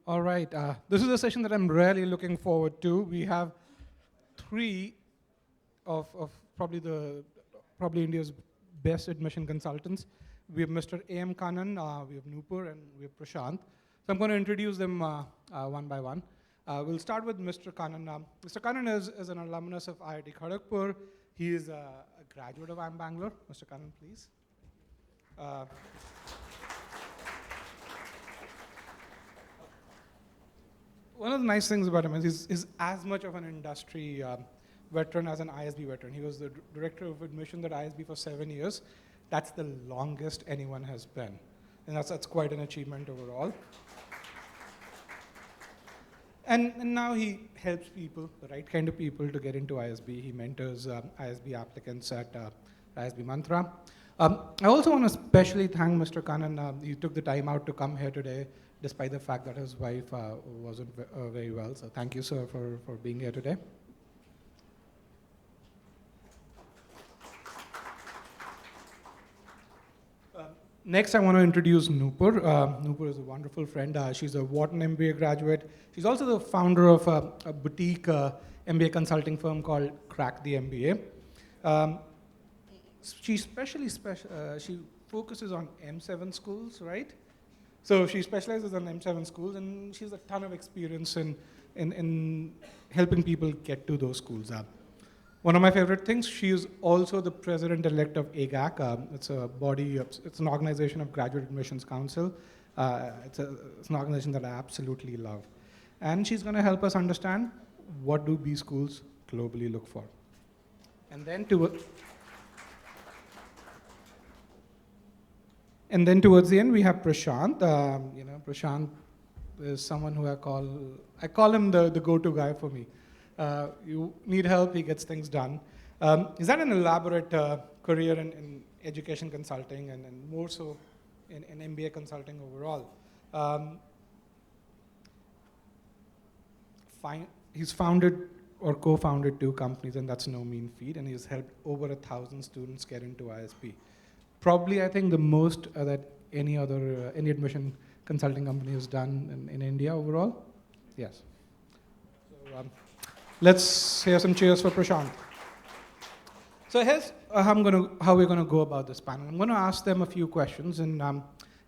All right. This is a session that I'm really looking forward to. We have three of probably India's best admission consultants. We have Mr. A.M. Kannan, we have Nupur, and we have Prashant. So I'm going to introduce them one by one. We'll start with Mr. Kannan. Mr. Kannan is an alumnus of IIT Kharagpur. He is a graduate of IIM Bangalore. Mr. Kannan, please. One of the nice things about him is he's as much of an industry veteran as an ISB veteran. He was the director of admissions at ISB for 7 years. That's the longest anyone has been. And that's quite an achievement overall. And now he helps people, the right kind of people, to get into ISB. He mentors ISB applicants at ISB Mantra. I also want to especially thank Mr. Kannan. He took the time out to come here today, despite the fact that his wife wasn't very well. So thank you, sir, for being here today. Next, I want to introduce Nupur. Nupur is a wonderful friend. She's a Wharton MBA graduate. She's also the founder of a boutique MBA consulting firm called Crack the MBA. She focuses on M7 schools, right? So she specializes on M7 schools, and she has a ton of experience in helping people get to those schools. One of my favorite things, she is also the president-elect of e-GMAT. It's a body, it's an organization of Graduate Admissions Council. It's an organization that I absolutely love. And she's going to help us understand what do B schools globally look for. And then towards the end, we have Prashant. Prashant is someone who I call him the go-to guy for me. You need help, he gets things done. He's had an elaborate career in education consulting and more so in MBA consulting overall. He's founded or co-founded 2 companies, and that's no mean feat, and he's helped over 1,000 students get into ISB. Probably, I think, the most that any admission consulting company has done in India overall. Yes. So, let's hear some cheers for Prashant. So here's how we're going to go about this panel. I'm going to ask them a few questions, and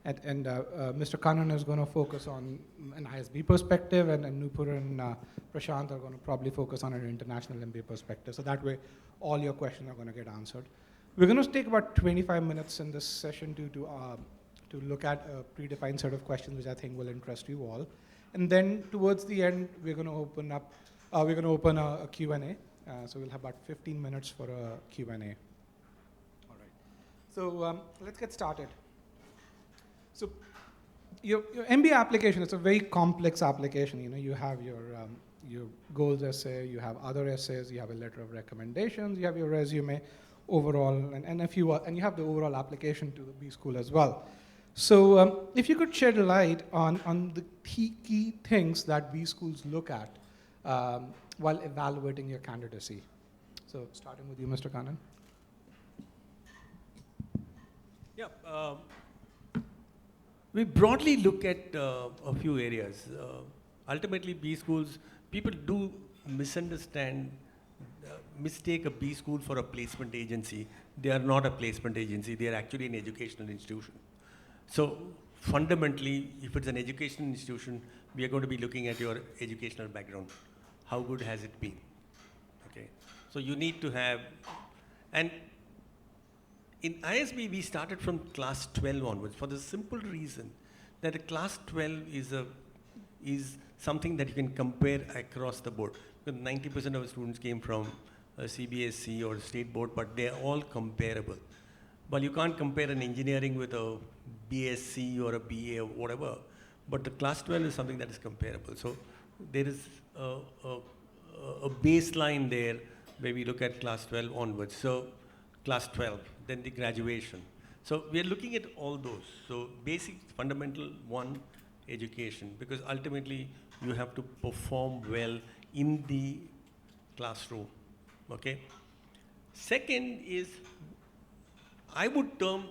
Mr. Kannan is going to focus on an ISB perspective, and Nupur and Prashant are going to probably focus on an international MBA perspective. So that way, all your questions are going to get answered. We're going to take about 25 minutes in this session to look at a predefined set of questions, which I think will interest you all. And then towards the end, we're going to open a Q&A. So we'll have about 15 minutes for a Q&A. All right. So let's get started. So your MBA application, it's a very complex application. You have your goals essay, you have other essays, you have a letter of recommendations, you have your resume overall, and you have the overall application to the B school as well. So if you could shed light on the key things that B schools look at while evaluating your candidacy. So starting with you, Mr. Kannan. Yeah, we broadly look at a few areas. Ultimately, B schools, people do mistake a B school for a placement agency. They are not a placement agency. They are actually an educational institution. So fundamentally, if it's an educational institution, we are going to be looking at your educational background. How good has it been? Okay. So you need to have, and in ISB, we started from class 12 onwards for the simple reason that a class 12 is something that you can compare across the board. Because 90% of the students came from CBSE or state board, but they're all comparable. But you can't compare an engineering with a BSc or a BA or whatever, but the class 12 is something that is comparable. So there is a baseline there where we look at class 12 onwards. So class 12, then the graduation. So we are looking at all those. So basic, fundamental, one, education, because ultimately you have to perform well in the classroom, okay? Second is, I would term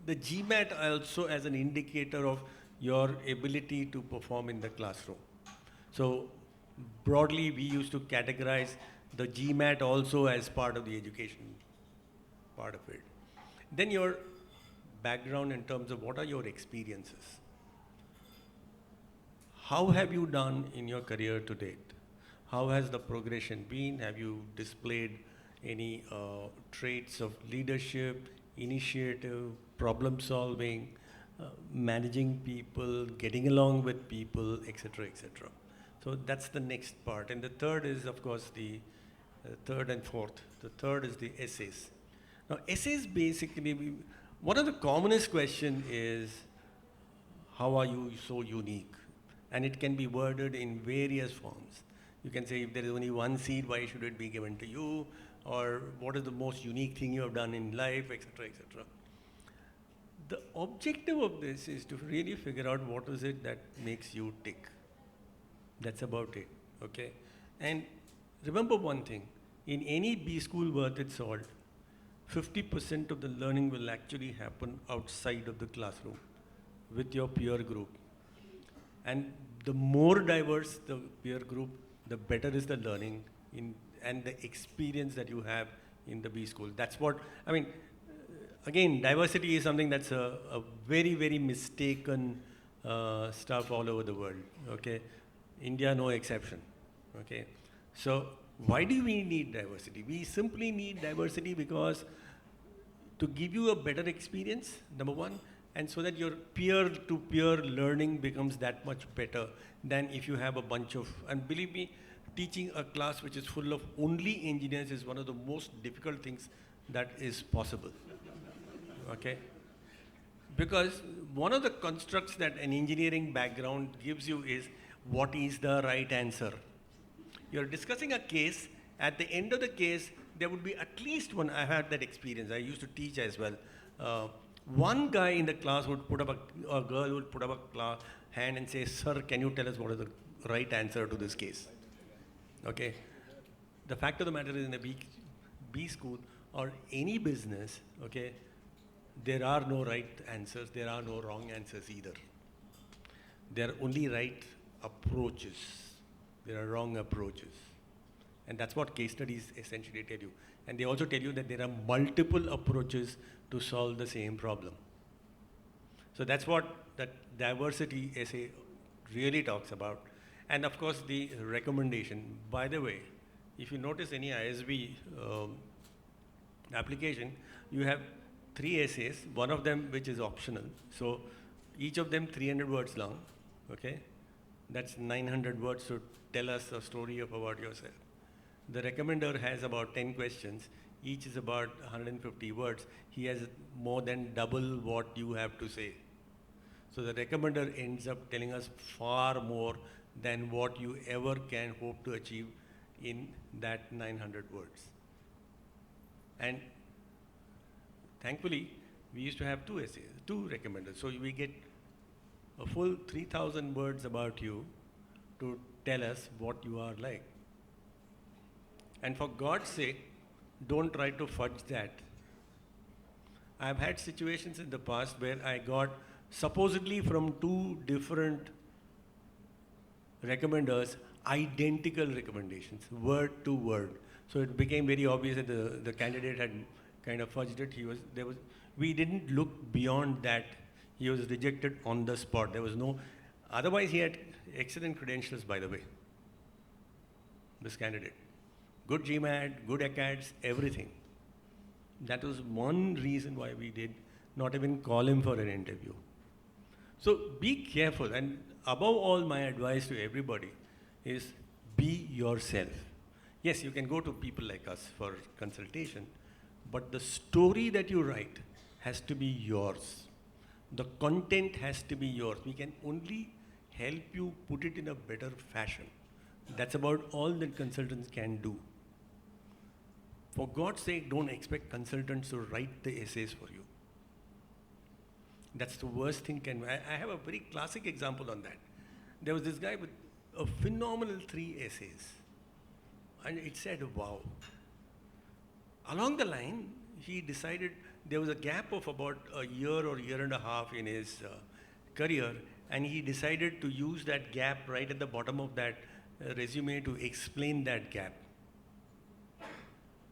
the GMAT also as an indicator of your ability to perform in the classroom. So broadly, we used to categorize the GMAT also as part of the education part of it. Then your background in terms of what are your experiences. How have you done in your career to date? How has the progression been? Have you displayed any traits of leadership, initiative, problem solving, managing people, getting along with people, etc., etc. So that's the next part. And the third is, of course, the third and fourth. The third is the essays. Now, essays basically, one of the commonest question is, how are you so unique? And it can be worded in various forms. You can say, if there is only one seed, why should it be given to you? Or what is the most unique thing you have done in life, etc., etc. The objective of this is to really figure out what is it that makes you tick. That's about it, okay? And remember one thing, in any B school worth its salt, 50% of the learning will actually happen outside of the classroom with your peer group. And the more diverse the peer group, the better is the learning and the experience that you have in the B school. That's what, I mean, again, diversity is something that's a very, very mistaken stuff all over the world, okay? India, no exception, okay? So why do we need diversity? We simply need diversity because to give you a better experience, number one, and so that your peer-to-peer learning becomes that much better than if you have a bunch of, and believe me, teaching a class which is full of only engineers is one of the most difficult things that is possible, okay? Because one of the constructs that an engineering background gives you is, what is the right answer? You're discussing a case, at the end of the case, there would be at least one, I had that experience, I used to teach as well. One guy in the class would put up a girl would put up a hand and say, sir, can you tell us what is the right answer to this case? Okay. The fact of the matter is in a B school or any business, okay, there are no right answers, there are no wrong answers either. There are only right approaches. There are wrong approaches. And that's what case studies essentially tell you. And they also tell you that there are multiple approaches to solve the same problem. So that's what that diversity essay really talks about. And of course, the recommendation. By the way, if you notice any ISB application, you have 3 essays, one of them which is optional. So each of them 300 words long, okay? That's 900 words to tell us a story about yourself. The recommender has about 10 questions, each is about 150 words. He has more than double what you have to say. So the recommender ends up telling us far more than what you ever can hope to achieve in that 900 words. And thankfully, we used to have 2 essays, 2 recommenders. So we get a full 3,000 words about you to tell us what you are like. And for God's sake, don't try to fudge that. I've had situations in the past where I got supposedly from 2 different recommenders, identical recommendations, word to word. So it became very obvious that the candidate had kind of fudged it. We didn't look beyond that. He was rejected on the spot. There was no, otherwise he had excellent credentials, by the way, this candidate. Good GMAT, good ACADS, everything. That was one reason why we did not even call him for an interview. So be careful, and above all, my advice to everybody is be yourself. Yes, you can go to people like us for consultation, but the story that you write has to be yours. The content has to be yours. We can only help you put it in a better fashion. That's about all that consultants can do. For God's sake, don't expect consultants to write the essays for you. That's the worst thing I have a very classic example on that. There was this guy with a phenomenal 3 essays. And it said, wow. Along the line, he decided there was a gap of about a year or year and a half in his career, and he decided to use that gap right at the bottom of that resume to explain that gap.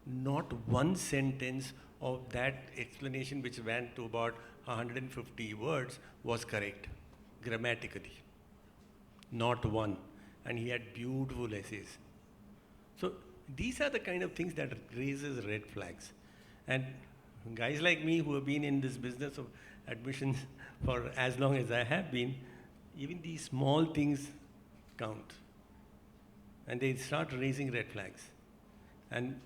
Not one sentence of that explanation, which went to about 150 words, was correct grammatically. Not one. And he had beautiful essays. So these are the kind of things that raises red flags. And guys like me who have been in this business of admissions for as long as I have been, even these small things count. And they start raising red flags. And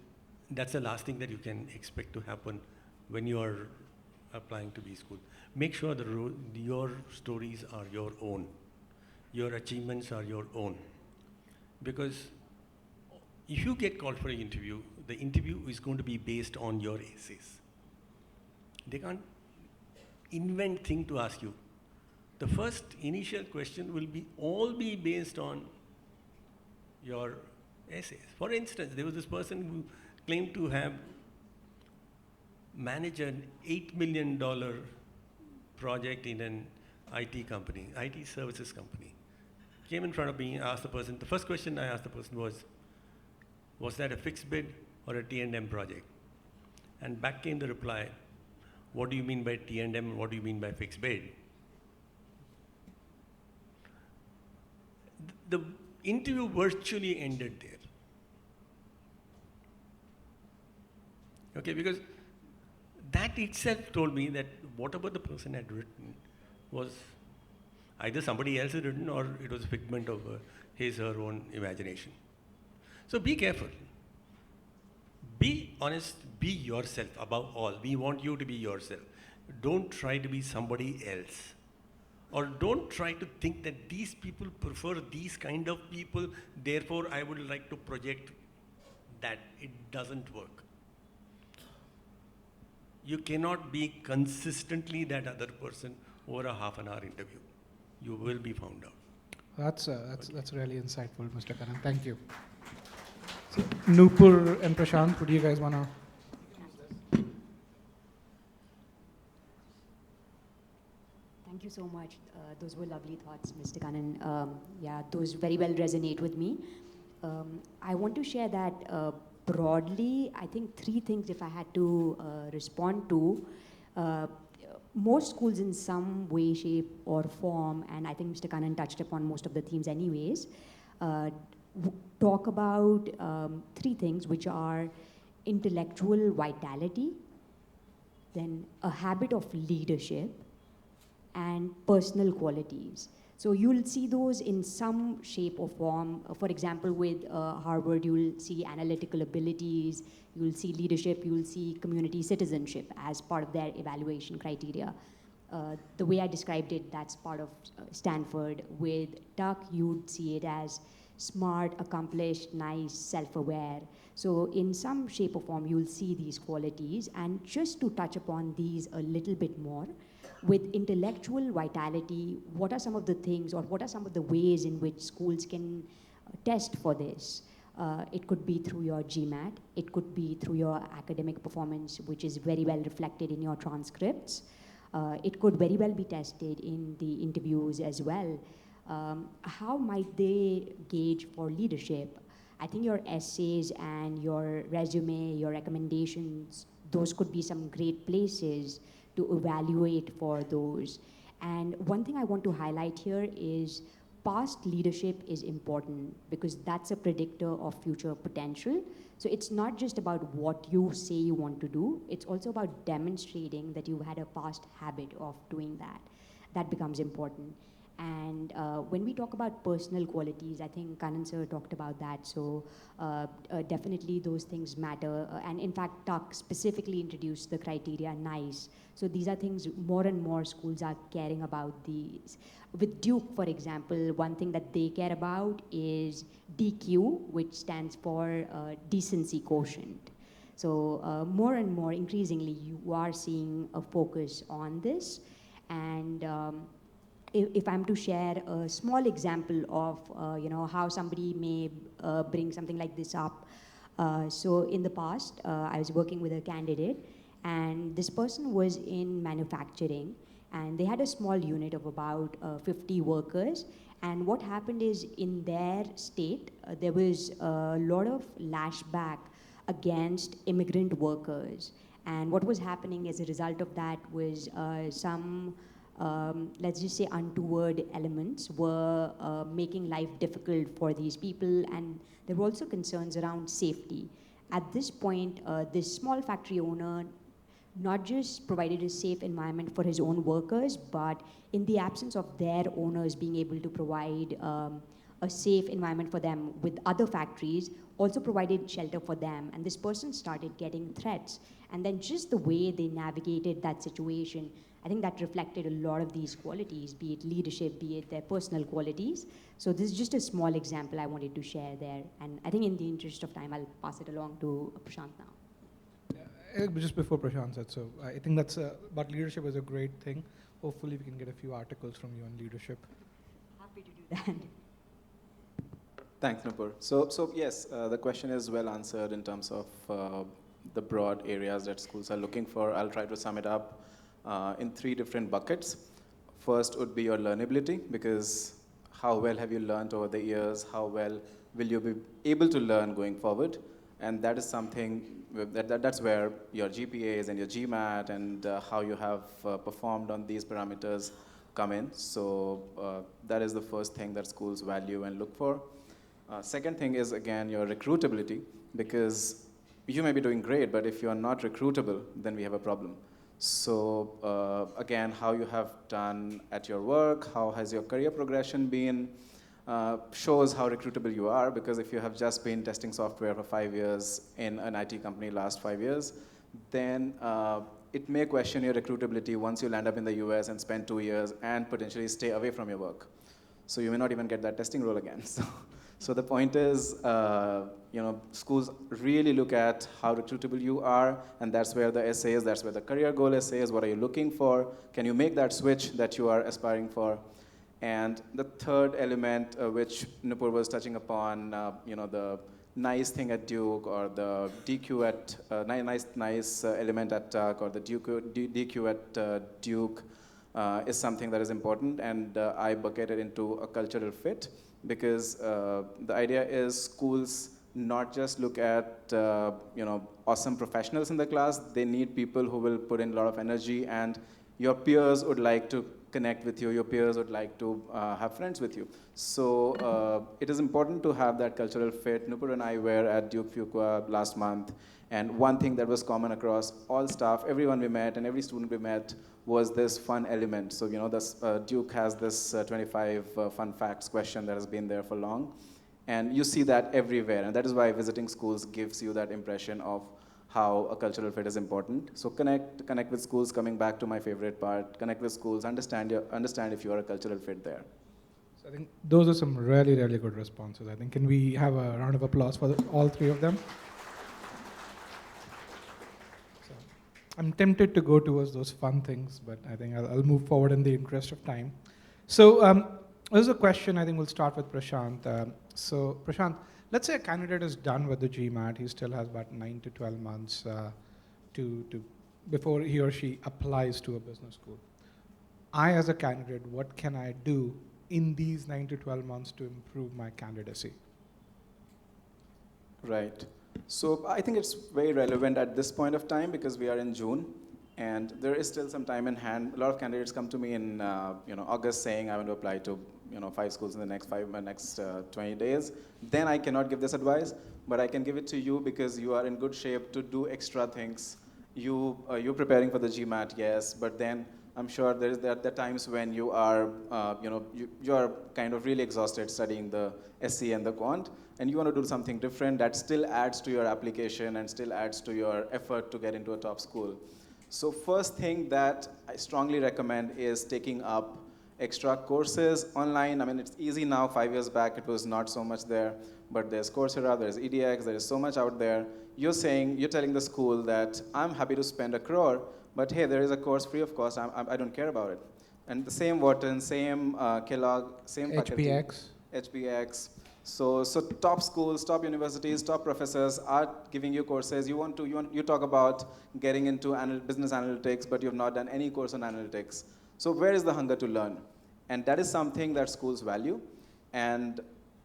that's the last thing that you can expect to happen when you are applying to B school. Make sure that your stories are your own. Your achievements are your own. Because if you get called for an interview, the interview is going to be based on your essays. They can't invent thing to ask you. The first initial question will all be based on your essays. For instance, there was this person who claimed to have managed an $8 million project in an IT company, IT services company. Came in front of me, asked the person, the first question I asked the person was that a fixed bid or a T&M project? And back came the reply, what do you mean by T&M and what do you mean by fixed bid? The interview virtually ended there. Okay, because that itself told me that whatever the person had written was either somebody else had written or it was a figment of his or her own imagination. So be careful. Be honest, be yourself above all. We want you to be yourself. Don't try to be somebody else. Or don't try to think that these people prefer these kind of people, therefore I would like to project that. It doesn't work. You cannot be consistently that other person over a half an hour interview. You will be found out. That's really insightful, Mr. Kannan. Thank you. So, Nupur and Prashant, would you guys want to? Thank you so much. Those were lovely thoughts, Mr. Kannan. Yeah, those very well resonate with me. I want to share that broadly, I think 3 things if I had to respond to. Most schools in some way, shape or form, and I think Mr. Kannan touched upon most of the themes anyways, talk about 3 things, which are intellectual vitality, then a habit of leadership, and personal qualities. So you'll see those in some shape or form. For example, with Harvard, you'll see analytical abilities, you'll see leadership, you'll see community citizenship as part of their evaluation criteria. The way I described it, that's part of Stanford. With Tuck, you'd see it as smart, accomplished, nice, self-aware. So in some shape or form, you'll see these qualities. And just to touch upon these a little bit more, with intellectual vitality, what are some of the things or what are some of the ways in which schools can test for this? It could be through your GMAT. It could be through your academic performance, which is very well reflected in your transcripts. It could very well be tested in the interviews as well. How might they gauge for leadership? I think your essays and your resume, your recommendations, those could be some great places to evaluate for those. And one thing I want to highlight here is past leadership is important because that's a predictor of future potential. So it's not just about what you say you want to do, it's also about demonstrating that you've had a past habit of doing that. That becomes important. And when we talk about personal qualities, I think Kannan sir talked about that. So definitely those things matter. And in fact, Tuck specifically introduced the criteria NICE. So these are things more and more schools are caring about these. With Duke, for example, one thing that they care about is DQ, which stands for decency quotient. So more and more, increasingly, you are seeing a focus on this. And if I'm to share a small example of how somebody may bring something like this up. So in the past, I was working with a candidate, and this person was in manufacturing, And they had a small unit of about 50 workers. And what happened is, in their state, there was a lot of lashback against immigrant workers. And what was happening as a result of that was some, let's just say, untoward elements were making life difficult for these people. And there were also concerns around safety. At this point, this small factory owner not just provided a safe environment for his own workers, but in the absence of their owners being able to provide a safe environment for them with other factories, also provided shelter for them. And this person started getting threats. And then just the way they navigated that situation, I think that reflected a lot of these qualities, be it leadership, be it their personal qualities. So this is just a small example I wanted to share there. And I think in the interest of time, I'll pass it along to Prashant now. Just before Prashant said, so I think but leadership is a great thing. Hopefully we can get a few articles from you on leadership. Happy to do that. Thanks, Nupur. So yes, the question is well answered in terms of the broad areas that schools are looking for. I'll try to sum it up in 3 different buckets. First would be your learnability, because how well have you learned over the years? How well will you be able to learn going forward? And that is something, that's where your GPAs and your GMAT and how you have performed on these parameters come in. So that is the first thing that schools value and look for. Second thing is, again, your recruitability, because you may be doing great, but if you are not recruitable, then we have a problem. So again, how you have done at your work, how has your career progression been, shows how recruitable you are, because if you have just been testing software for 5 years in an IT company last 5 years, then it may question your recruitability once you land up in the US and spend 2 years and potentially stay away from your work. So you may not even get that testing role again. So the point is, schools really look at how recruitable you are, and that's where the essays, that's where the career goal essays, what are you looking for? Can you make that switch that you are aspiring for? And the third element, which Nupur was touching upon, the nice thing at Duke, or the DQ at, nice element at Tuck, or the DQ at Duke, is something that is important, and I bucket it into a cultural fit, because the idea is schools not just look at awesome professionals in the class, they need people who will put in a lot of energy, and your peers would like to connect with you, your peers would like to have friends with you. So it is important to have that cultural fit. Nupur and I were at Duke Fuqua last month, and one thing that was common across all staff, everyone we met and every student we met, was this fun element. So Duke has this 25 fun facts question that has been there for long, and you see that everywhere, and that is why visiting schools gives you that impression of how a cultural fit is important. So connect with schools, coming back to my favorite part, connect with schools, understand if you are a cultural fit there. So I think those are some really, really good responses. I think, can we have a round of applause for all 3 of them? So I'm tempted to go towards those fun things, but I think I'll move forward in the interest of time. So there's a question, I think we'll start with Prashant. So Prashant, let's say a candidate is done with the GMAT, he still has about 9 to 12 months before he or she applies to a business school. I, as a candidate, what can I do in these 9 to 12 months to improve my candidacy? Right. So I think it's very relevant at this point of time, because we are in June, and there is still some time in hand. A lot of candidates come to me in August saying, I want to apply to 5 schools in the next 20 days. Then I cannot give this advice, but I can give it to you, because you are in good shape to do extra things. You're preparing for the GMAT, yes, but then I'm sure there are times when you are, you are kind of really exhausted studying the SC and the quant, and you want to do something different that still adds to your application and still adds to your effort to get into a top school. So first thing that I strongly recommend is taking up extra courses online. I mean, it's easy now. 5 years back, it was not so much there, but there's Coursera, there's EDX, there is so much out there. You're telling the school that I'm happy to spend $1 crore, but hey, there is a course free of cost. I don't care about it. And the same Wharton, same Kellogg, same faculty. HBX. So top schools, top universities, top professors are giving you courses. You talk about getting into business analytics, but you've not done any course on analytics. So where is the hunger to learn? And that is something that schools value. And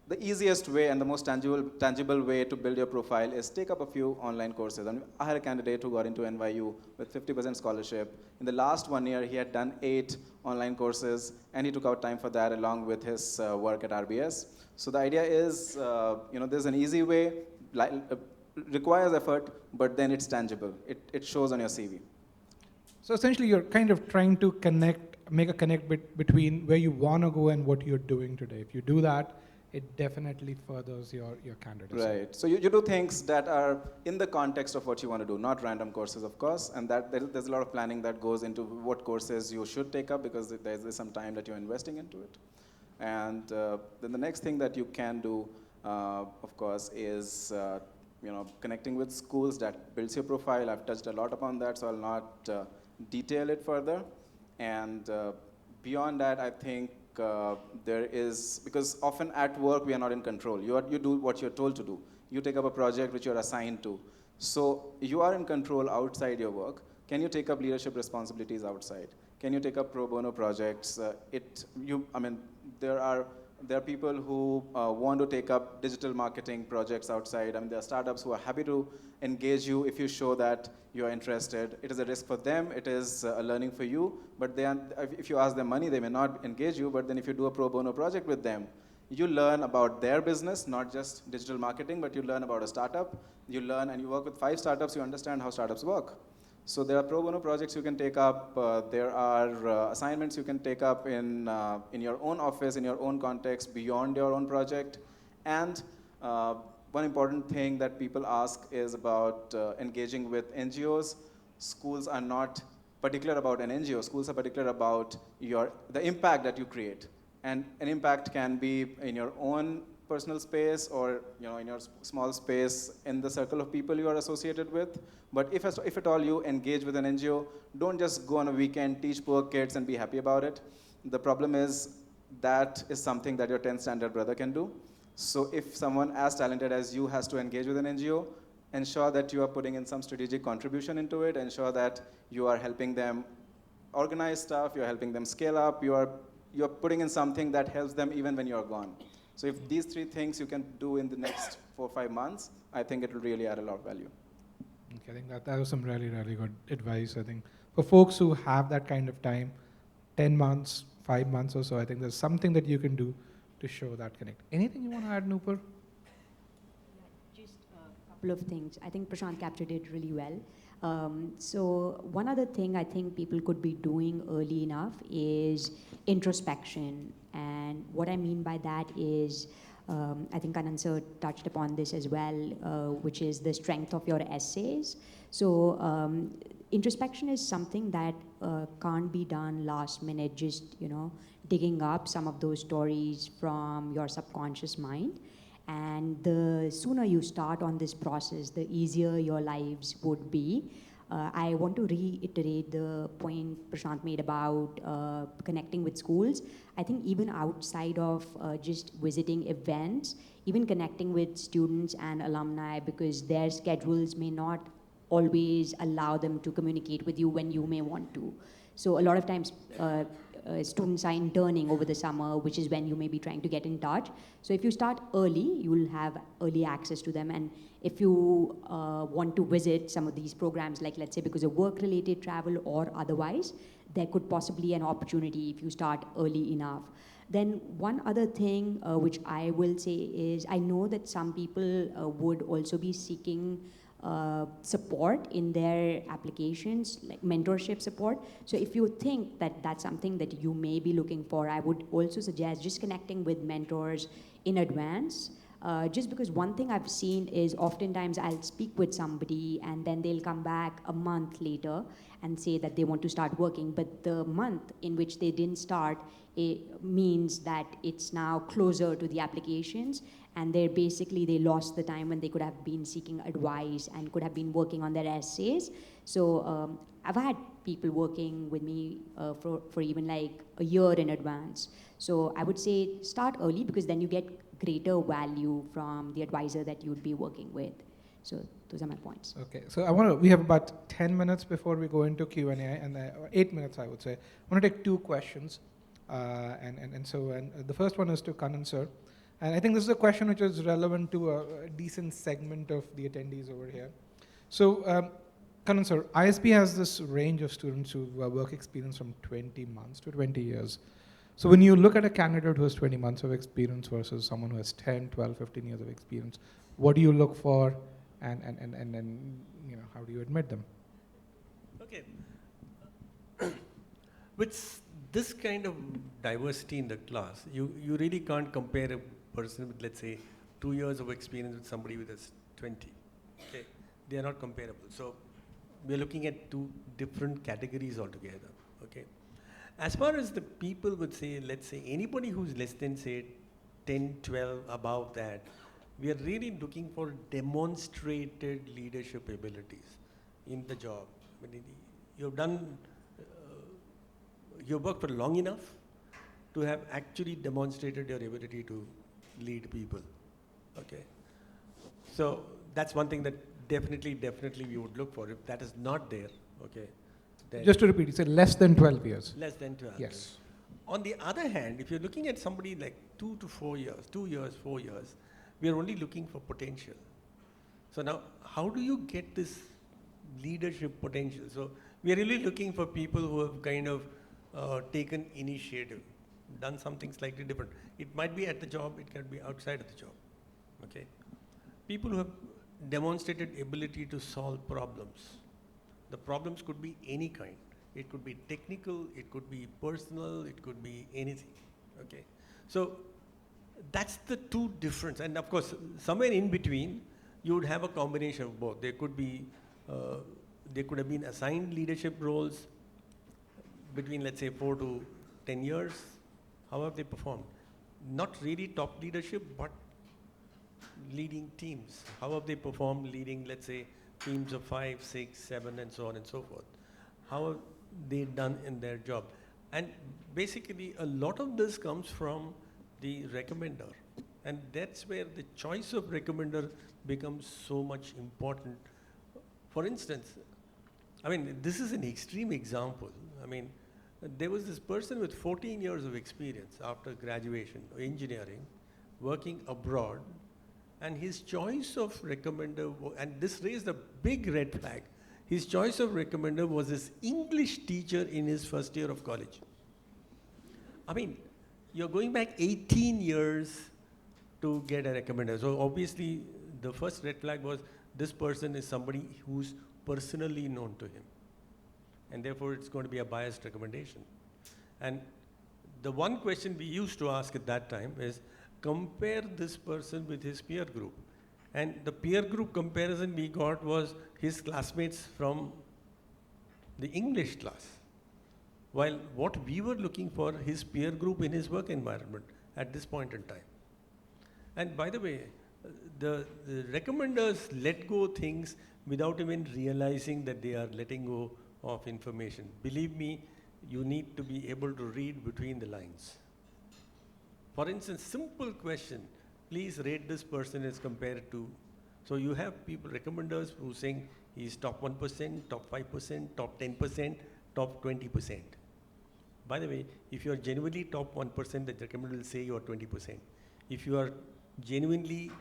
the easiest way and the most tangible way to build your profile is take up a few online courses. And I had a candidate who got into NYU with 50% scholarship. In the last 1 year, he had done 8 online courses, and he took out time for that along with his work at RBS. So the idea is, there's an easy way, requires effort, but then it's tangible. It shows on your CV. So essentially, you're kind of trying to make a connect between where you want to go and what you're doing today. If you do that, it definitely furthers your candidacy. Right. So you do things that are in the context of what you want to do, not random courses, of course. And that there's a lot of planning that goes into what courses you should take up, because there's some time that you're investing into it. And then the next thing that you can do, of course, is connecting with schools. That builds your profile. I've touched a lot upon that, so I'll not detail it further. And beyond that, I think there is, because often at work we are not in control. You do what you're told to do. You take up a project which you're assigned to. So you are in control outside your work. Can you take up leadership responsibilities outside? Can you take up pro bono projects? There are people who want to take up digital marketing projects outside. I mean, there are startups who are happy to engage you if you show that you are interested. It is a risk for them. It is a learning for you. But if you ask them money, they may not engage you. But then if you do a pro bono project with them, you learn about their business, not just digital marketing, but you learn about a startup. You learn, and you work with 5 startups, you understand how startups work. So there are pro bono projects you can take up. There are assignments you can take up in your own office, in your own context, beyond your own project. And one important thing that people ask is about engaging with NGOs. Schools are not particular about an NGO. Schools are particular about the impact that you create. And an impact can be in your own personal space, or in your small space in the circle of people you are associated with. But if at all you engage with an NGO, don't just go on a weekend, teach poor kids, and be happy about it. The problem is that is something that your 10th standard brother can do. So if someone as talented as you has to engage with an NGO, ensure that you are putting in some strategic contribution into it. Ensure that you are helping them organize stuff, you're helping them scale up, you're putting in something that helps them even when you're gone. So if these 3 things you can do in the next 4 or 5 months, I think it will really add a lot of value. Okay, I think that was some really, really good advice. I think for folks who have that kind of time, 10 months, 5 months or so, I think there's something that you can do to show that connect. Anything you want to add, Nupur? Just a couple of things. I think Prashant captured it really well. So one other thing I think people could be doing early enough is introspection. And what I mean by that is, I think Kannan sir touched upon this as well, which is the strength of your essays. So introspection is something that can't be done last minute, just digging up some of those stories from your subconscious mind. And the sooner you start on this process, the easier your lives would be. I want to reiterate the point Prashant made about connecting with schools. I think even outside of just visiting events, even connecting with students and alumni, because their schedules may not always allow them to communicate with you when you may want to. So a lot of times students are interning over the summer, which is when you may be trying to get in touch. So if you start early, you will have early access to them. And if you want to visit some of these programs, like let's say because of work-related travel or otherwise, there could possibly an opportunity if you start early enough. Then one other thing which I will say is, I know that some people would also be seeking support in their applications, like mentorship support. So if you think that that's something that you may be looking for, I would also suggest just connecting with mentors in advance. Just because one thing I've seen is oftentimes I'll speak with somebody and then they'll come back a month later and say that they want to start working, but the month in which they didn't start, it means that it's now closer to the applications, and they lost the time when they could have been seeking advice and could have been working on their essays. So I've had people working with me for even like a year in advance. So I would say start early, because then you get greater value from the advisor that you'd be working with. So those are my points. Okay, so we have about 10 minutes before we go into Q&A, and 8 minutes, I would say. I want to take 2 questions. And the first one is to Kannan sir. And I think this is a question which is relevant to a decent segment of the attendees over here. So, Kannan sir, ISB has this range of students who have work experience from 20 months to 20 years. So when you look at a candidate who has 20 months of experience versus someone who has 10, 12, 15 years of experience, what do you look for, and how do you admit them? Okay. With this kind of diversity in the class, you really can't compare a person with, let's say, 2 years of experience with somebody with 20. Okay, they are not comparable. So we are looking at 2 different categories altogether. Okay. As far as the people would say, let's say anybody who's less than, say, 10, 12, above that, we are really looking for demonstrated leadership abilities in the job. I mean, you've worked for long enough to have actually demonstrated your ability to lead people. Okay. So that's one thing that definitely we would look for. If that is not there, okay. Just to repeat, you said less than 12 years. Less than 12 yes. years. On the other hand, if you're looking at somebody like 2 to 4 years, 2 years, 4 years, we are only looking for potential. So now, how do you get this leadership potential? So we are really looking for people who have kind of taken initiative, done something slightly different. It might be at the job, it can be outside of the job. Okay. People who have demonstrated ability to solve problems. The problems could be any kind. It could be technical, it could be personal, it could be anything. Okay. So that's the 2 difference. And of course, somewhere in between, you would have a combination of both. There could have been assigned leadership roles between, let's say, 4 to 10 years. How have they performed? Not really top leadership, but leading teams. How have they performed leading, let's say, teams of 5, 6, 7, and so on and so forth? How have they done in their job? And basically, a lot of this comes from the recommender. And that's where the choice of recommender becomes so much important. For instance, I mean, this is an extreme example. I mean, there was this person with 14 years of experience after graduation, engineering, working abroad, and his choice of recommender, and this raised a big red flag. His choice of recommender was his English teacher in his first year of college. I mean, you're going back 18 years to get a recommender. So obviously, the first red flag was this person is somebody who's personally known to him. And therefore, it's going to be a biased recommendation. And the one question we used to ask at that time is, compare this person with his peer group. And the peer group comparison we got was his classmates from the English class. While what we were looking for, his peer group in his work environment at this point in time. And by the way, the recommenders let go things without even realizing that they are letting go of information. Believe me, you need to be able to read between the lines. For instance, simple question, please rate this person as compared to, so you have people, recommenders who saying he's top 1%, top 5%, top 10%, top 20%. By the way, if you are genuinely top 1%, the recommender will say you are 20%. If you are genuinely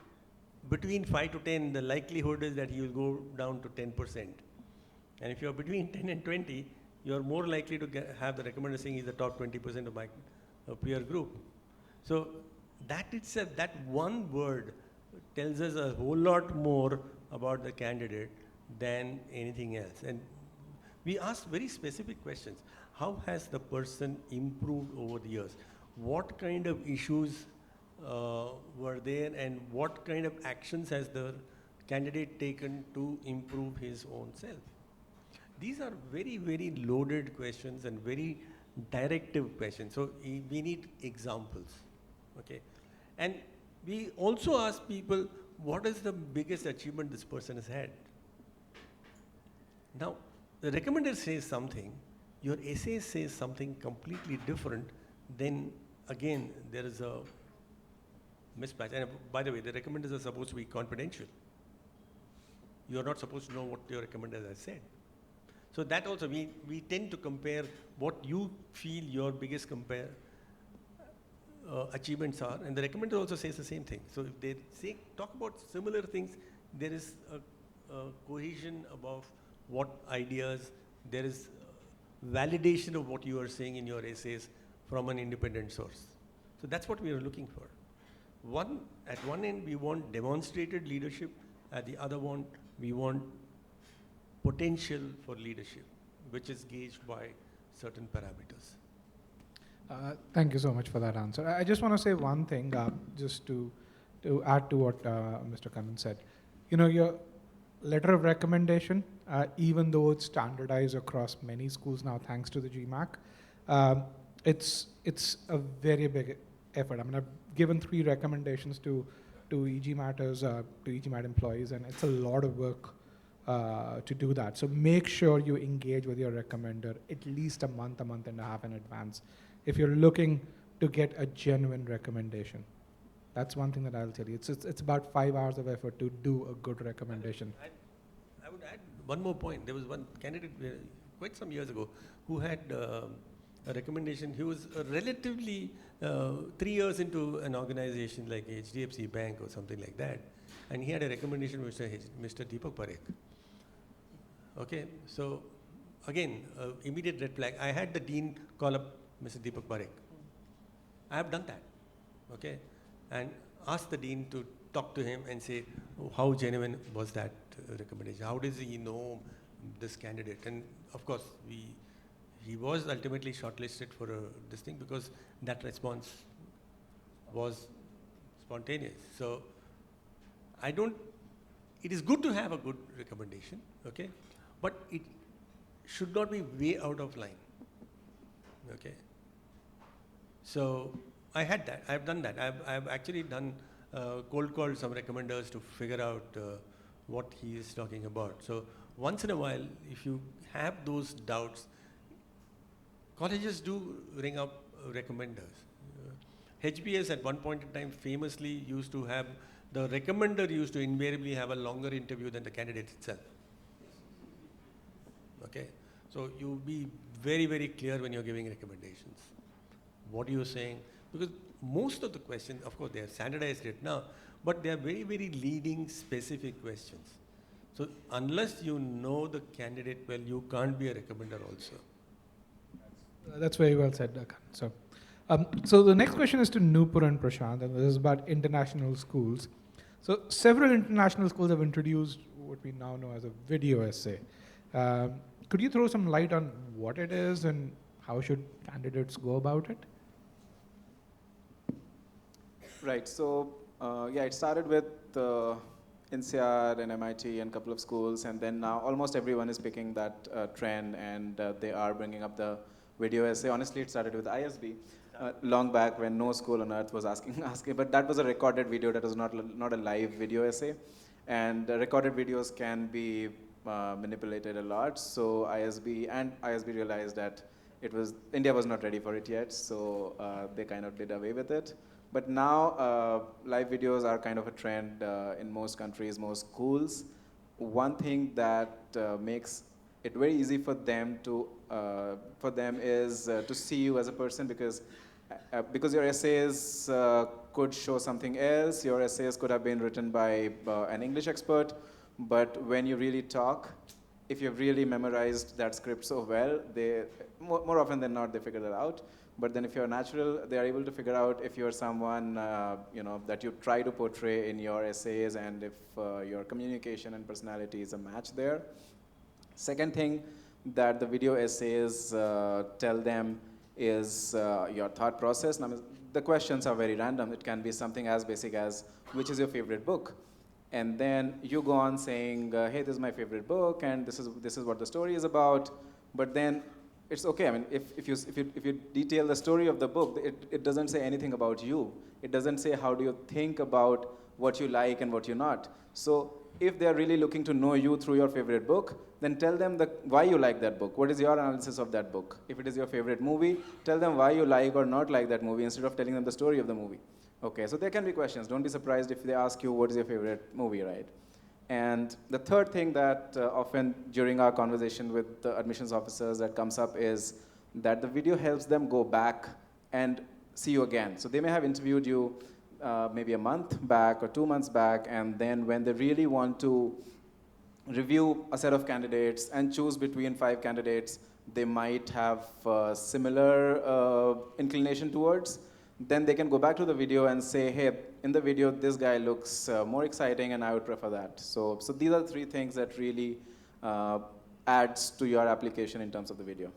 between 5 to 10, the likelihood is that you will go down to 10%. And if you are between 10 and 20, you are more likely to have the recommender saying he's the top 20% of my peer group. So that itself, that one word tells us a whole lot more about the candidate than anything else. And we asked very specific questions. How has the person improved over the years? What kind of issues were there, and what kind of actions has the candidate taken to improve his own self? These are very, very loaded questions and very directive questions. So we need examples, okay? And we also ask people, what is the biggest achievement this person has had? Now, the recommender says something, your essay says something completely different, then again, there is a mismatch. And by the way, the recommenders are supposed to be confidential. you're not supposed to know what your recommender has said. So that also, we tend to compare what you feel your biggest achievements are, and the recommender also says the same thing. So if they talk about similar things, there is a cohesion about what ideas, there is validation of what you are saying in your essays from an independent source. So that's what we are looking for. At one end, we want demonstrated leadership. At the other one, we want potential for leadership, which is gauged by certain parameters. Thank you so much for that answer. I just want to say one thing, just to add to what Mr. Kannan said. Your letter of recommendation, even though it's standardized across many schools now, thanks to the GMAT, it's a very big effort. I mean, I've given 3 recommendations to e-GMATers, to e-GMAT employees, and it's a lot of work to do that. So make sure you engage with your recommender at least a month and a half in advance if you're looking to get a genuine recommendation. That's one thing that I'll tell you. It's about 5 hours of effort to do a good recommendation. I would add one more point. There was one candidate quite some years ago who had a recommendation. He was relatively 3 years into an organization like HDFC Bank or something like that, and he had a recommendation with Mr. Deepak Parekh. Okay, so again, immediate red flag. I had the dean call up Mr. Deepak Parekh. I have done that, okay, and asked the dean to talk to him and say, how genuine was that recommendation? How does he know this candidate? And of course, he was ultimately shortlisted for this thing because that response was spontaneous. So it is good to have a good recommendation, okay, but it should not be way out of line, okay. So I had that, I've done that. I've actually done cold called some recommenders to figure out what he is talking about. So once in a while, if you have those doubts, colleges do ring up recommenders. HBS at one point in time famously used to have, the recommender used to invariably have a longer interview than the candidate itself. Okay, so you be very, very clear when you're giving recommendations. What are you saying? Because most of the questions, of course, they are standardized right now, but they are very, very leading specific questions. So unless you know the candidate well, you can't be a recommender also. That's very well said, Kannan. So the next question is to Nupur and Prashant, and this is about international schools. So several international schools have introduced what we now know as a video essay. Could you throw some light on what it is and how should candidates go about it? Right. So it started with INSEAD and MIT and a couple of schools, and then now almost everyone is picking that trend, and they are bringing up the video essay. Honestly, it started with ISB long back when no school on earth was asking, but that was a recorded video. That was not a live video essay, and recorded videos can be manipulated a lot. So ISB realized that India was not ready for it yet, so they kind of did away with it. But now live videos are kind of a trend in most countries, most schools. One thing that makes it very easy for them is to see you as a person, because your essays could show something else. Your essays could have been written by an English expert, but when you really talk, if you've really memorized that script so well, more often than not, they figure that out. But then if you're natural, they are able to figure out if you're someone that you try to portray in your essays, and if your communication and personality is a match there. Second thing that the video essays tell them is your thought process. Now, the questions are very random. It can be something as basic as, which is your favorite book? And then you go on saying, hey, this is my favorite book, and this is what the story is about. But then it's okay. I mean, if you detail the story of the book, it doesn't say anything about you. It doesn't say how do you think about what you like and what you're not. So if they're really looking to know you through your favorite book, then tell them why you like that book. What is your analysis of that book? If it is your favorite movie, tell them why you like or not like that movie instead of telling them the story of the movie. Okay, so there can be questions. Don't be surprised if they ask you what is your favorite movie, right? And the third thing that often during our conversation with the admissions officers that comes up is that the video helps them go back and see you again. So they may have interviewed you maybe a month back or 2 months back, and then when they really want to review a set of candidates and choose between 5 candidates they might have similar inclination towards, then they can go back to the video and say, hey, in the video, this guy looks more exciting and I would prefer that. So these are 3 things that really adds to your application in terms of the video.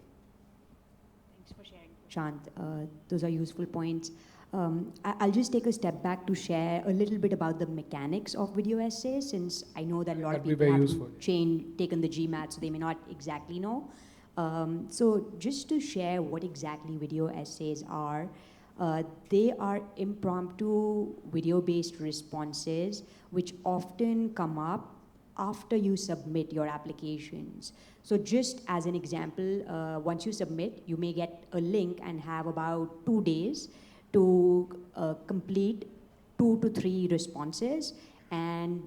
Thanks for sharing, Prashant. Those are useful points. I'll just take a step back to share a little bit about the mechanics of video essays, since I know that a lot of people haven't taken the GMAT, so they may not exactly know. So just to share what exactly video essays are, they are impromptu video-based responses which often come up after you submit your applications. So just as an example, once you submit, you may get a link and have about 2 days to complete 2 to 3 responses. And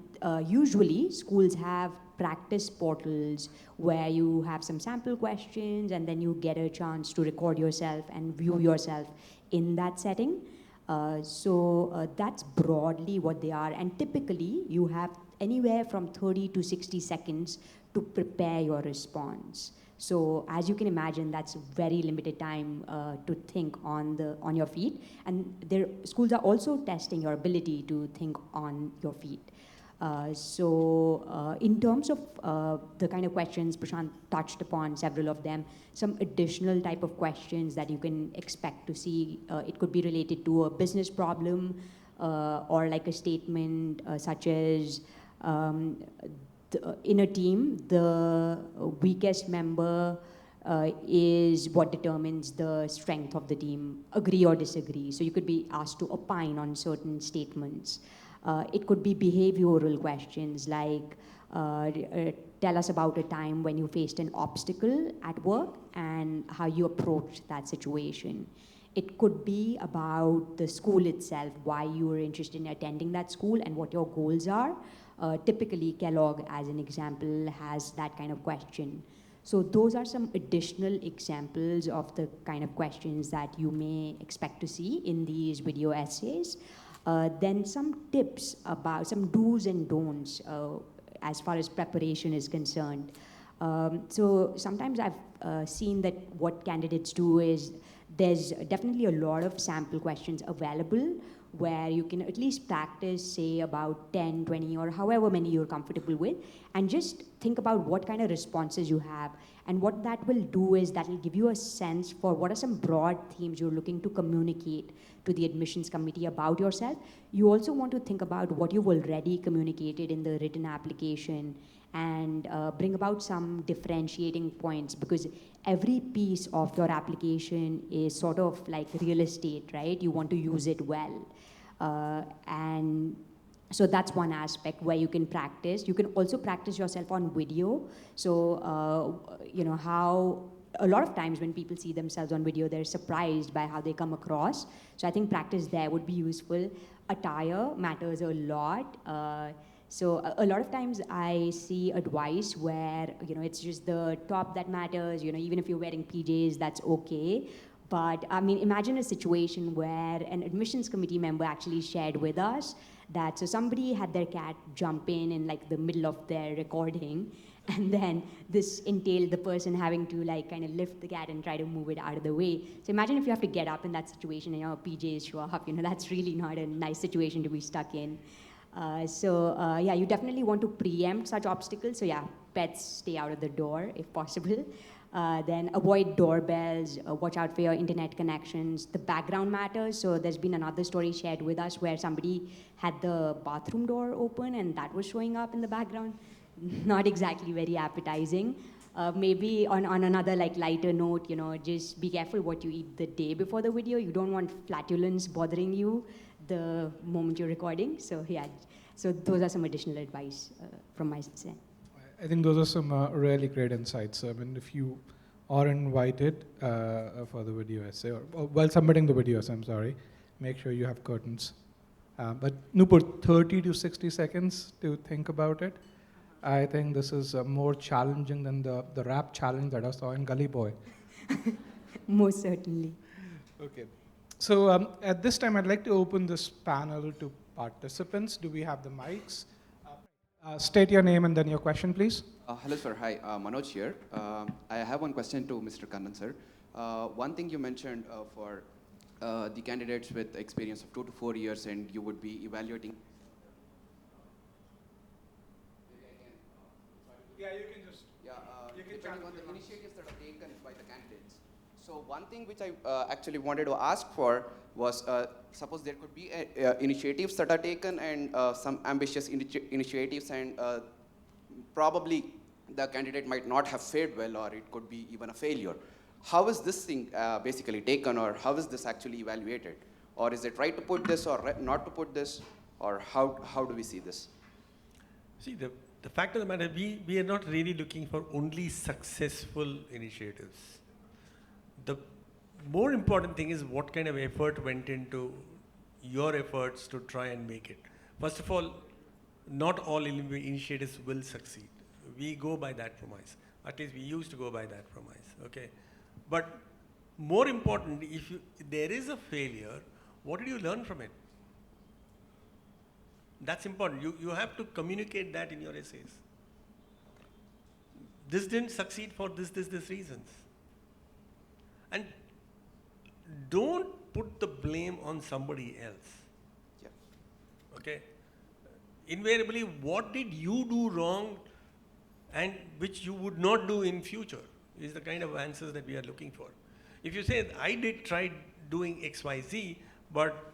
usually schools have practice portals where you have some sample questions and then you get a chance to record yourself and view yourself in that setting. So that's broadly what they are. And typically you have anywhere from 30 to 60 seconds to prepare your response. So as you can imagine, that's very limited time to think on your feet. And schools are also testing your ability to think on your feet. So in terms of the kind of questions, Prashant touched upon several of them, some additional type of questions that you can expect to see. It could be related to a business problem or like a statement such as, in a team, the weakest member is what determines the strength of the team, agree or disagree. So you could be asked to opine on certain statements. It could be behavioral questions like, tell us about a time when you faced an obstacle at work and how you approached that situation. It could be about the school itself, why you were interested in attending that school and what your goals are. Typically, Kellogg, as an example, has that kind of question. So those are some additional examples of the kind of questions that you may expect to see in these video essays. Then some tips about some do's and don'ts as far as preparation is concerned. So sometimes I've seen that what candidates do is there's definitely a lot of sample questions available where you can at least practice, say, about 10, 20, or however many you're comfortable with, and just think about what kind of responses you have. And what that will do is that will give you a sense for what are some broad themes you're looking to communicate to the admissions committee about yourself. You also want to think about what you've already communicated in the written application and bring about some differentiating points, because every piece of your application is sort of like real estate, right? You want to use it well. And so that's one aspect where you can practice. You can also practice yourself on video. So, you know, how a lot of times when people see themselves on video, they're surprised by how they come across. So I think practice there would be useful. Attire matters a lot. So a lot of times I see advice where, you know, it's just the top that matters, you know, even if you're wearing PJs, that's okay. But I mean, imagine a situation where an admissions committee member actually shared with us that, so somebody had their cat jump in like the middle of their recording, and then this entailed the person having to like kind of lift the cat and try to move it out of the way. So imagine if you have to get up in that situation and your PJs show up, you know, that's really not a nice situation to be stuck in. Yeah, you definitely want to preempt such obstacles. So yeah, pets stay out of the door if possible. Then avoid doorbells, watch out for your internet connections. The background matters. So there's been another story shared with us where somebody had the bathroom door open and that was showing up in the background. Not exactly very appetizing. Maybe on another like lighter note, you know, just be careful what you eat the day before the video. You don't want flatulence bothering you the moment you're recording. So yeah, so those are some additional advice from my side. I think those are some really great insights. I mean, if you are invited for the video essay, or while submitting the video essay, I'm sorry, make sure you have curtains. But Nupur, 30 to 60 seconds to think about it. I think this is more challenging than the rap challenge that I saw in Gully Boy. Most certainly. Okay. So at this time, I'd like to open this panel to participants. Do we have the mics? State your name and then your question, please. Hello, sir. Hi, Manoj here. I have one question to Mr. Kannan, sir. One thing you mentioned for the candidates with experience of 2 to 4 years, and you would be evaluating. Yeah, you can just. Yeah, You can depending on the chant with initiatives that are taken by the candidates. So one thing which I actually wanted to ask for was, suppose there could be initiatives that are taken and some ambitious initiatives, and probably the candidate might not have fared well, or it could be even a failure. How is this thing basically taken, or how is this actually evaluated? Or is it right to put this or not to put this, or how do we see this? See, the fact of the matter, we are not really looking for only successful initiatives. The more important thing is what kind of effort went into your efforts to try and make it. First of all, not all initiatives will succeed. We go by that premise. At least we used to go by that premise, okay? But more important, if there is a failure, what did you learn from it? That's important. You have to communicate that in your essays. This didn't succeed for this reasons. And don't put the blame on somebody else. Yeah. Okay? Invariably, what did you do wrong and which you would not do in future is the kind of answers that we are looking for. If you say, I did try doing XYZ, but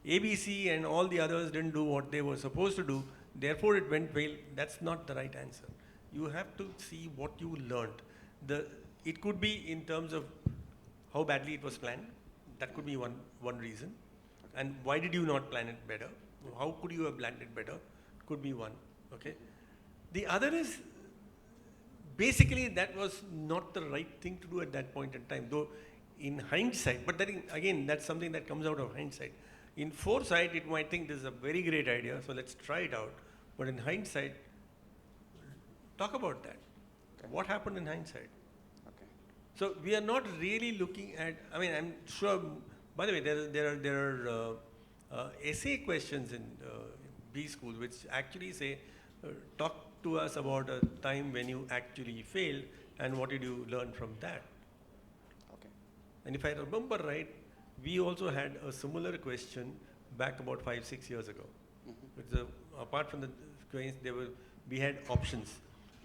ABC and all the others didn't do what they were supposed to do, therefore it went well, that's not the right answer. You have to see what you learned. It could be in terms of how badly it was planned. That could be one reason. And why did you not plan it better? How could you have planned it better? Could be one, okay? The other is, basically that was not the right thing to do at that point in time, though in hindsight, but then again, that's something that comes out of hindsight. In foresight, it might think this is a very great idea, so let's try it out. But in hindsight, talk about that. Okay. What happened in hindsight? Okay. So we are not really looking at, I mean, I'm sure, by the way, there are essay questions in B school which actually say, talk to us about a time when you actually failed and what did you learn from that. Okay. And if I remember right, we also had a similar question back about 5-6 years ago. Mm-hmm. Apart from the questions, we had options.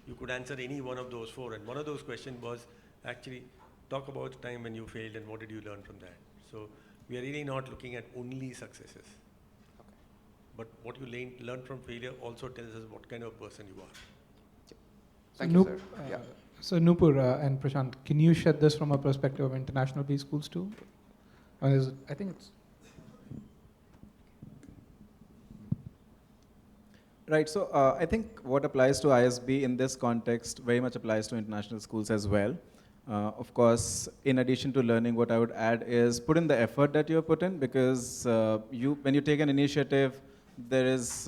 You could answer any one of those 4, and one of those questions was actually talk about the time when you failed and what did you learn from that. So we are really not looking at only successes. Okay. But what you learn from failure also tells us what kind of person you are. Thank you, sir. Yeah. So Nupur and Prashant, can you shed this from a perspective of international B schools too? I think it's... Right, so I think what applies to ISB in this context very much applies to international schools as well. Of course, in addition to learning, what I would add is put in the effort that you have put in, because when you take an initiative, there is,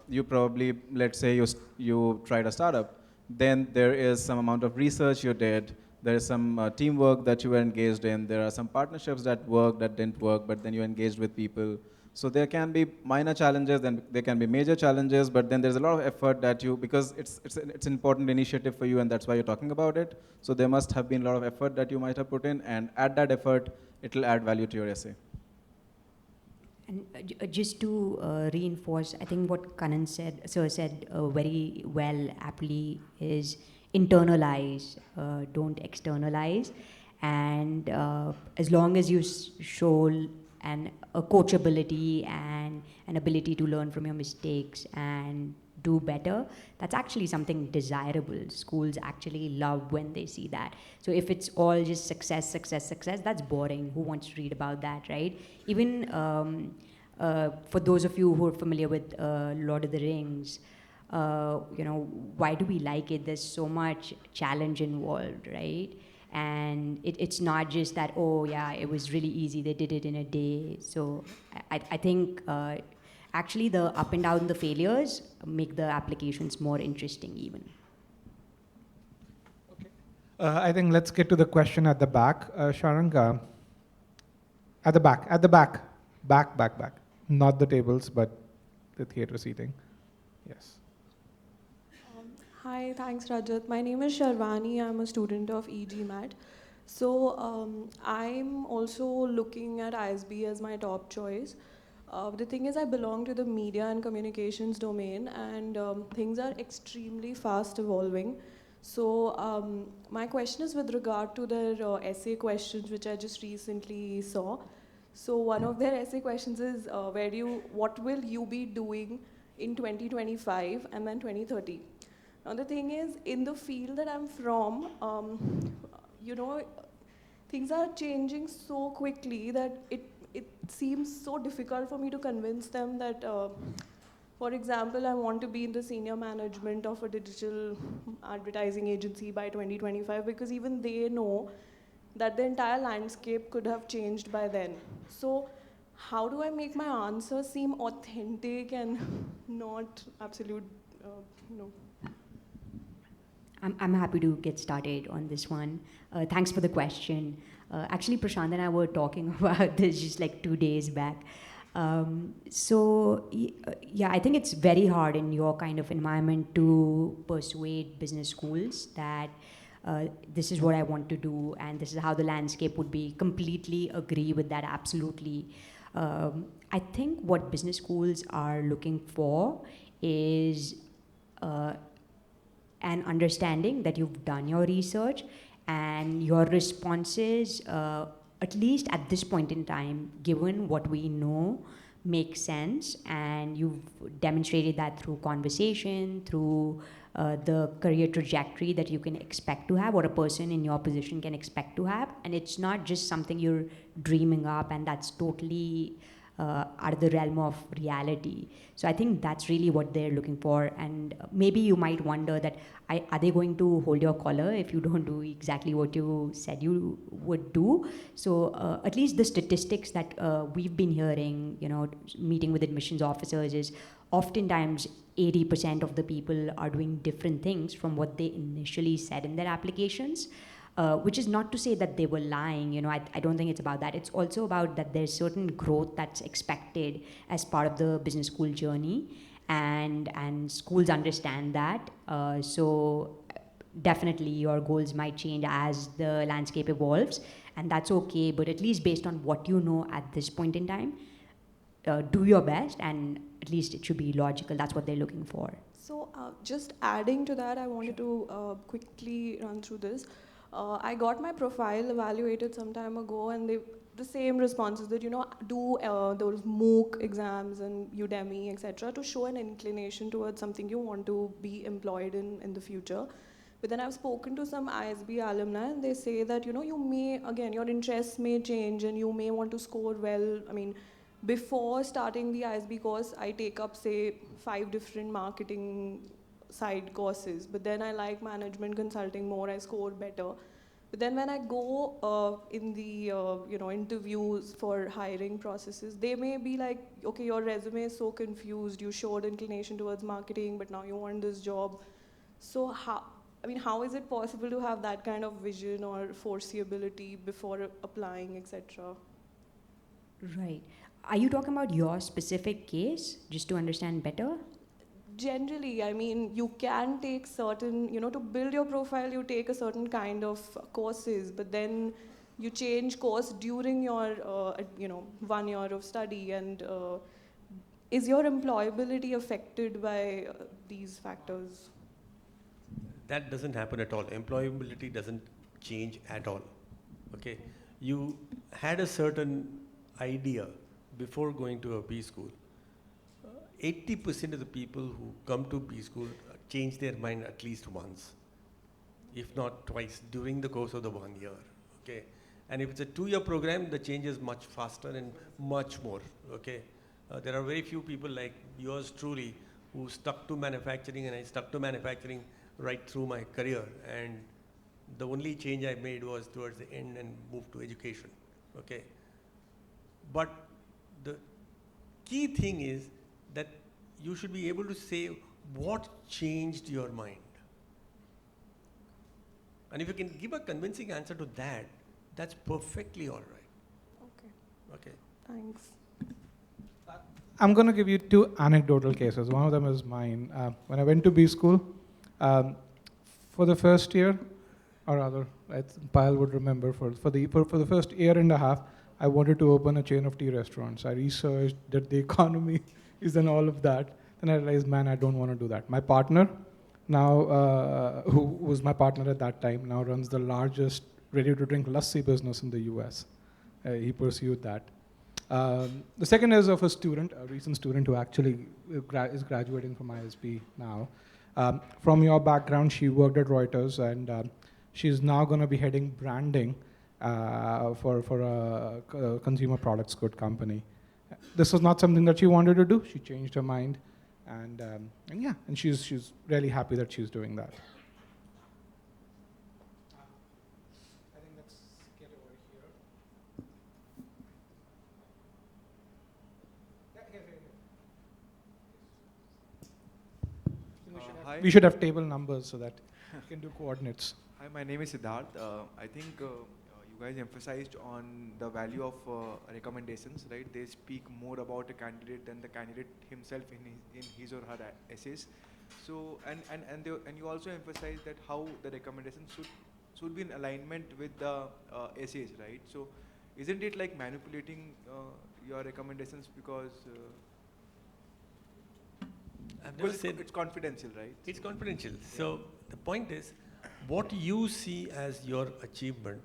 you probably, let's say you tried a startup, then there is some amount of research you did, there is some teamwork that you were engaged in, there are some partnerships that worked, that didn't work, but then you engaged with people. So there can be minor challenges, then there can be major challenges, but then there's a lot of effort that because it's an important initiative for you and that's why you're talking about it. So there must have been a lot of effort that you might have put in, and at that effort, it'll add value to your essay. And just to reinforce, I think what Kannan said very well, aptly, is internalize, don't externalize. And as long as you show a coachability and an ability to learn from your mistakes and do better, that's actually something desirable. Schools actually love when they see that. So if it's all just success, success, success, that's boring. Who wants to read about that, right? Even for those of you who are familiar with Lord of the Rings, why do we like it? There's so much challenge involved, right? And it's not just that, oh yeah, it was really easy, they did it in a day. So I think actually the up and down, the failures make the applications more interesting even. I think let's get to the question at the back. Sharanga, at the back. Back. Not the tables, but the theater seating. Yes. Hi, thanks Rajat. My name is Sharvani. I'm a student of e-GMAT. So I'm also looking at ISB as my top choice. The thing is, I belong to the media and communications domain, and things are extremely fast evolving. So my question is with regard to their essay questions, which I just recently saw. So one of their essay questions is, what will you be doing in 2025 and then 2030? Now the thing is, in the field that I'm from, you know, things are changing so quickly that it seems so difficult for me to convince them that, for example, I want to be in the senior management of a digital advertising agency by 2025, because even they know that the entire landscape could have changed by then. So how do I make my answer seem authentic and not absolute, you know? I'm happy to get started on this one. Thanks for the question. Actually, Prashant and I were talking about this just like 2 days back. Yeah, I think it's very hard in your kind of environment to persuade business schools that this is what I want to do and this is how the landscape would be. Completely agree with that, absolutely. I think what business schools are looking for is an understanding that you've done your research and your responses, at least at this point in time, given what we know, make sense, and you've demonstrated that through conversation, through the career trajectory that you can expect to have, or a person in your position can expect to have, and it's not just something you're dreaming up and that's totally out of the realm of reality. So I think that's really what they're looking for. And maybe you might wonder that, are they going to hold your collar if you don't do exactly what you said you would do? So at least the statistics that we've been hearing, you know, meeting with admissions officers, is oftentimes 80% of the people are doing different things from what they initially said in their applications. Which is not to say that they were lying, you know, I don't think it's about that. It's also about that there's certain growth that's expected as part of the business school journey, and schools understand that. So definitely your goals might change as the landscape evolves, and that's okay, but at least based on what you know at this point in time, do your best, and at least it should be logical. That's what they're looking for. So just adding to that, I wanted to quickly run through this. I got my profile evaluated some time ago, and the same responses that, you know, do those MOOC exams and Udemy, etc., to show an inclination towards something you want to be employed in the future. But then I've spoken to some ISB alumni, and they say that, you know, you may, again, your interests may change and you may want to score well. I mean, before starting the ISB course, I take up, say, 5 different marketing side courses, but then I like management consulting more, I score better. But then when I go in the you know, interviews for hiring processes, they may be like, okay, your resume is so confused, you showed inclination towards marketing, but now you want this job. So how is it possible to have that kind of vision or foreseeability before applying, etc.? Right. Are you talking about your specific case, just to understand better? Generally, I mean, you can take certain, you know, to build your profile, you take a certain kind of courses, but then you change course during your, you know, 1 year of study, and is your employability affected by these factors? That doesn't happen at all. Employability doesn't change at all. Okay, you had a certain idea before going to a B school. 80% of the people who come to B school change their mind at least once, if not twice, during the course of the 1 year. Okay, and if it's a 2-year program, the change is much faster and much more. Okay, there are very few people like yours truly who stuck to manufacturing, and I stuck to manufacturing right through my career. And the only change I made was towards the end and moved to education. Okay, but the key thing is that you should be able to say what changed your mind. And if you can give a convincing answer to that, that's perfectly all right. Okay, Okay. thanks. I'm going to give you two anecdotal cases. One of them is mine. When I went to B school, for the first year, or rather, Payal would remember, for the first year and a half, I wanted to open a chain of tea restaurants. I researched, did the economy, is and all of that. Then I realized, man, I don't want to do that. My partner, now, who was my partner at that time, now runs the largest ready-to-drink lassi business in the US. He pursued that. The second is of a student, a recent student who actually is graduating from ISB now. From your background, she worked at Reuters, and she's now going to be heading branding for a consumer products good company. This was not something that she wanted to do. She changed her mind, and yeah, and she's really happy that she's doing that. I think let's get over here. Hi. We should have table numbers so that we can do coordinates. Hi, my name is Siddharth. I think you guys emphasized on the value of recommendations, right? They speak more about a candidate than the candidate himself in his or her essays. So, and you also emphasize that how the recommendations should be in alignment with the essays, right? So, isn't it like manipulating your recommendations because I've never said it's confidential, right? it's confidential. So the point is, what you see as your achievement,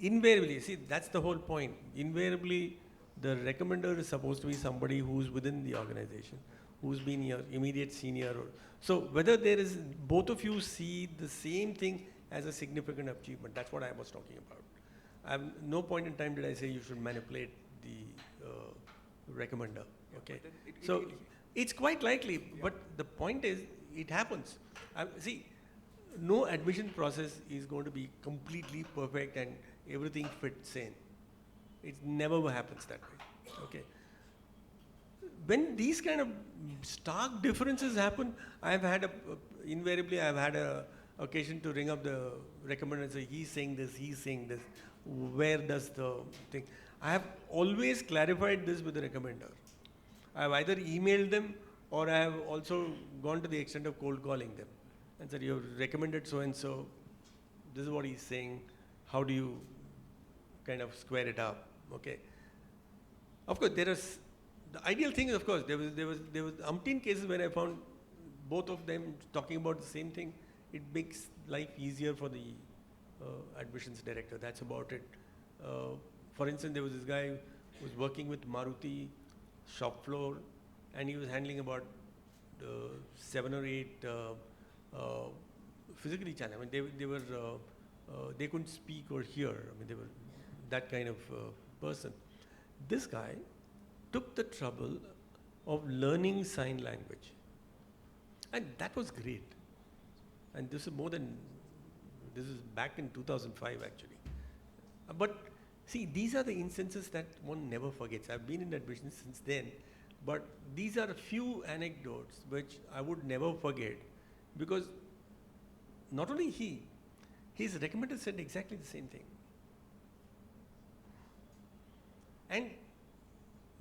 invariably, see, that's the whole point. Invariably, the recommender is supposed to be somebody who's within the organization, who's been your immediate senior. So whether there is, both of you see the same thing as a significant achievement, that's what I was talking about. No point in time did I say you should manipulate the recommender, okay? So it's quite likely, but the point is, it happens. See, no admission process is going to be completely perfect and everything fits in. It never happens that way, okay? When these kind of stark differences happen, invariably I've had a occasion to ring up the recommender and say, he's saying this, where does the thing? I have always clarified this with the recommender. I have either emailed them or I have also gone to the extent of cold calling them and said, you've recommended so-and-so, this is what he's saying, how do you kind of square it up, okay? Of course, the ideal thing is, of course, there was umpteen cases where I found both of them talking about the same thing. It makes life easier for the admissions director, that's about it. For instance, there was this guy who was working with Maruti shop floor, and he was handling about 7 or 8 physically challenged. I mean, they couldn't speak or hear. I mean, they were that kind of person. This guy took the trouble of learning sign language, and that was great. And this is back in 2005 actually. But see, these are the instances that one never forgets. I've been in admissions since then, but these are a few anecdotes which I would never forget, because not only his recommender said exactly the same thing. And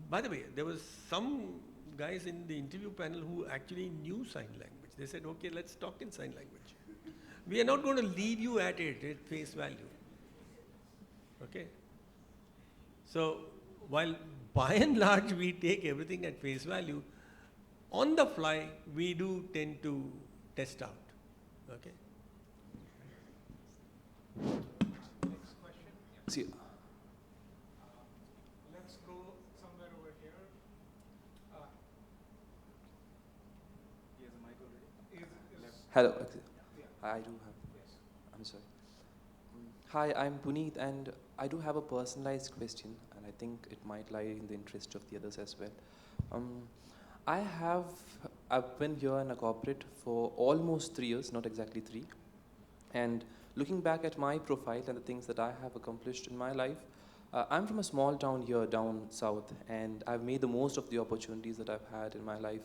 by the way, there was some guys in the interview panel who actually knew sign language. They said, okay, let's talk in sign language. We are not going to leave you at face value. Okay? So, while by and large we take everything at face value, on the fly we do tend to test out. Okay? Next question. See, Let's go somewhere over here. He has a mic already. Hello. I do have. Yes. I'm sorry. Hi, I'm Puneet, and I do have a personalized question, and I think it might lie in the interest of the others as well. I've been here in a corporate for almost 3 years, not exactly 3. And looking back at my profile and the things that I have accomplished in my life, I'm from a small town here down south, and I've made the most of the opportunities that I've had in my life.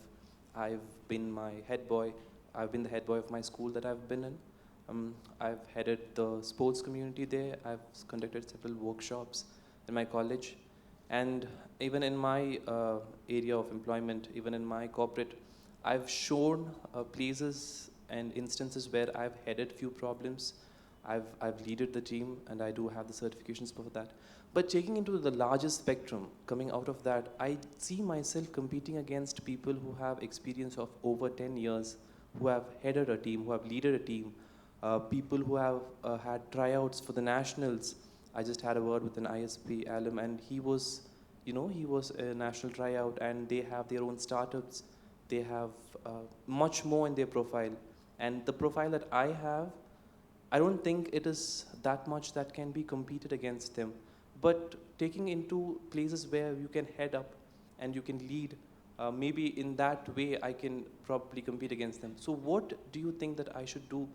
I've been my head boy. I've been the head boy of my school that I've been in. I've headed the sports community there. I've conducted several workshops in my college. And even in my area of employment, even in my corporate, I've shown places and instances where I've headed few problems. I've leaded the team, and I do have the certifications for that. But taking into the largest spectrum, coming out of that, I see myself competing against people who have experience of over 10 years, who have headed a team, who have leaded a team, people who have had tryouts for the nationals. I just had a word with an ISP alum, and he was a national tryout, and they have their own startups. They have much more in their profile. And the profile that I have, I don't think it is that much that can be competed against them. But taking into places where you can head up and you can lead, maybe in that way I can probably compete against them. So what do you think that I should do,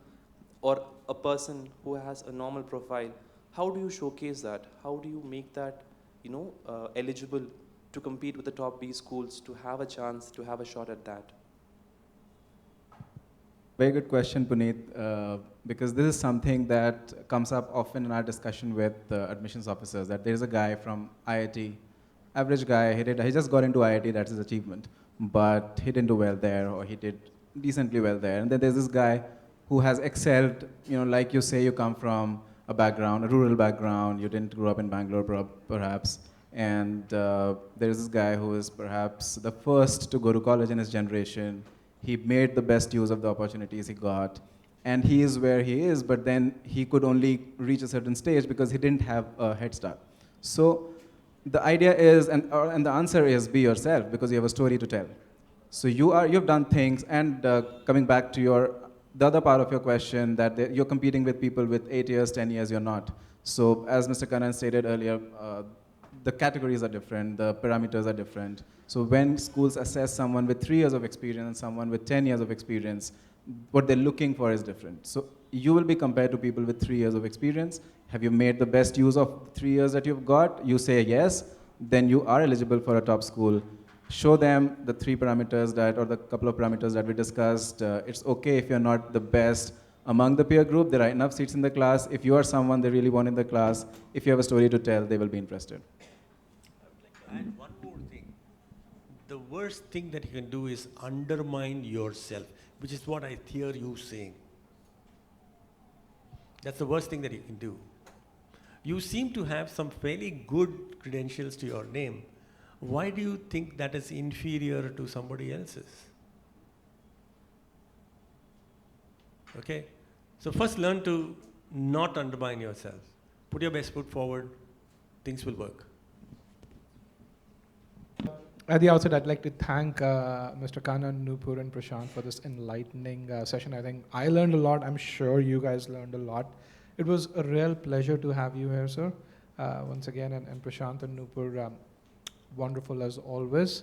or a person who has a normal profile, how do you showcase that? How do you make that eligible to compete with the top B schools, to have a chance, to have a shot at that? Very good question, Puneet, because this is something that comes up often in our discussion with admissions officers, that there's a guy from IIT, average guy, he just got into IIT, that's his achievement, but he didn't do well there, or he did decently well there. And then there's this guy who has excelled, like you say, you come from a background, a rural background, you didn't grow up in Bangalore perhaps, and there's this guy who is perhaps the first to go to college in his generation. He made the best use of the opportunities he got, and he is where he is, but then he could only reach a certain stage because he didn't have a head start. So the idea is, and the answer is, be yourself, because you have a story to tell. So you've done things, and coming back to the other part of your question, that you're competing with people with 8 years, 10 years, you're not. So as Mr. Kannan stated earlier, the categories are different, the parameters are different. So when schools assess someone with 3 years of experience and someone with 10 years of experience, what they're looking for is different. So you will be compared to people with 3 years of experience. Have you made the best use of the 3 years that you've got? You say yes, then you are eligible for a top school. Show them the 3 parameters or the couple of parameters that we discussed. It's okay if you're not the best among the peer group. There are enough seats in the class. If you are someone they really want in the class, if you have a story to tell, they will be interested. And one more thing. The worst thing that you can do is undermine yourself, which is what I hear you saying. That's the worst thing that you can do. You seem to have some fairly good credentials to your name. Why do you think that is inferior to somebody else's? Okay? So first learn to not undermine yourself. Put your best foot forward, things will work. At the outset, I'd like to thank Mr. Kannan, Nupur, and Prashant for this enlightening session. I think I learned a lot. I'm sure you guys learned a lot. It was a real pleasure to have you here, sir. Once again, and Prashant and Nupur, wonderful as always.